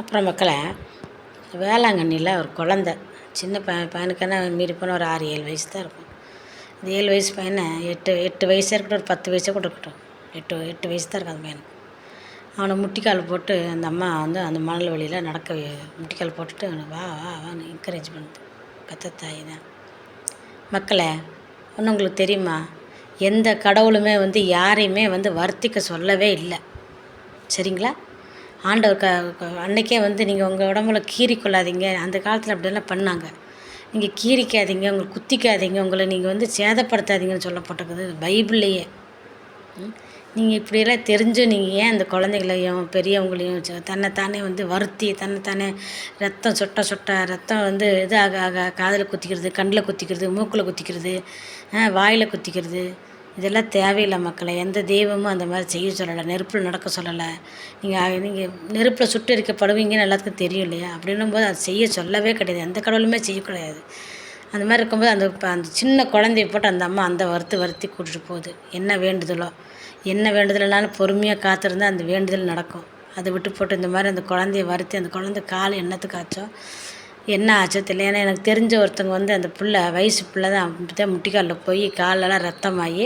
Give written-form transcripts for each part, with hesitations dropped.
அப்புறம் மக்களே, வேளாங்கண்ணியில் ஒரு குழந்த சின்ன பையனுக்கான மீறி போனால் ஒரு 6-7 வயசு தான் இருக்கும். இந்த 7 வயசு பையனை 8 வயசாக இருக்கட்டும், ஒரு 10 வயசாக கூட இருக்கட்டும், 8 வயசு தான் இருக்கும் அந்த பையனுக்கு. அவனை முட்டிக்கால் போட்டு அந்த அம்மா வந்து அந்த மணல் வெளியில் முட்டிக்கால் போட்டுட்டு அவனை வா வா வான்னு என்கரேஜ் பண்ணுது. பெத்த தாய் தான். மக்களே, ஒன்று உங்களுக்கு தெரியுமா? எந்த கடவுளுமே வந்து யாரையுமே வந்து வருத்திக்க சொல்லவே இல்லை, சரிங்களா? ஆண்டவர் அன்றைக்கே வந்து நீங்கள் உங்கள் உடம்புல கீறி கொள்ளாதீங்க, அந்த காலத்தில் அப்படியெல்லாம் பண்ணாங்க. நீங்கள் கீறிக்காதீங்க, உங்களை குத்திக்காதீங்க, உங்களை நீங்கள் வந்து சேதப்படுத்தாதீங்கன்னு சொல்லப்பட்டிருக்குது பைபிள்லேயே. நீங்கள் இப்படியெல்லாம் தெரிஞ்சும் நீங்கள் ஏன் அந்த குழந்தைகளையும் பெரியவங்களையும் தன்னைத்தானே வந்து வருத்தி தன்னைத்தானே ரத்தம் சொட்ட ரத்தம் வந்து இது ஆக காதில் குத்திக்கிறது, கண்ணில் குத்திக்கிறது, மூக்கில் குத்திக்கிறது, வாயில் குத்திக்கிறது, இதெல்லாம் தேவையில்லை மக்களை. எந்த தெய்வமும் அந்த மாதிரி செய்ய சொல்லலை, நெருப்பில் நடக்க சொல்லலை. நீங்கள் நெருப்பில் சுட்டு எரிக்கப்படுவீங்கன்னு எல்லாத்துக்கும் தெரியும் இல்லையா? அப்படின்னும் போது அது செய்ய சொல்லவே கிடையாது, எந்த கடவுளுமே செய்ய கிடையாது. அந்த மாதிரி இருக்கும்போது அந்த சின்ன குழந்தைய போட்டு அந்த அம்மா அந்த வருத்தி கூட்டிகிட்டு போகுது. என்ன வேண்டுதல்னாலும் பொறுமையாக காத்திருந்தால் அந்த வேண்டுதல் நடக்கும். அதை விட்டு போட்டு இந்த மாதிரி அந்த குழந்தைய வருத்தி அந்த குழந்தை கால் என்னத்துக்கு ஆச்சோ என்ன ஆச்சோ தெரியல. ஏன்னா எனக்கு தெரிஞ்ச ஒருத்தவங்க வந்து அந்த வயசு பிள்ளை தான் அப்படித்தான் முட்டிக்காலில் போய் காலெல்லாம் ரத்தமாகி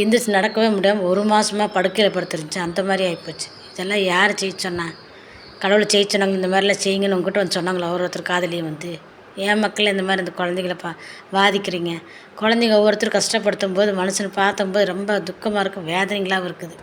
எந்திரிச்சு நடக்கவே முடியாமல் 1 மாதமாக படுக்கையில் படுத்துருந்துச்சு. அந்த மாதிரி ஆகிப்போச்சு. இதெல்லாம் யார் செய்ய சொன்னா? கடவுளை செய்ய சொன்னாங்க இந்த மாதிரிலாம் செய்யுங்கன்னு உங்ககிட்ட வந்து சொன்னாங்களா ஒருத்தர் காதலியும் வந்து? ஏன் மக்கள் இந்த மாதிரி இந்த குழந்தைகளை வாதிக்கிறீங்க? குழந்தைங்க ஒவ்வொருத்தரும் கஷ்டப்படுத்தும் போது மனுஷனை பார்த்தம்போது ரொம்ப துக்கமாக இருக்கும், வேதனைகளாகவும் இருக்குது.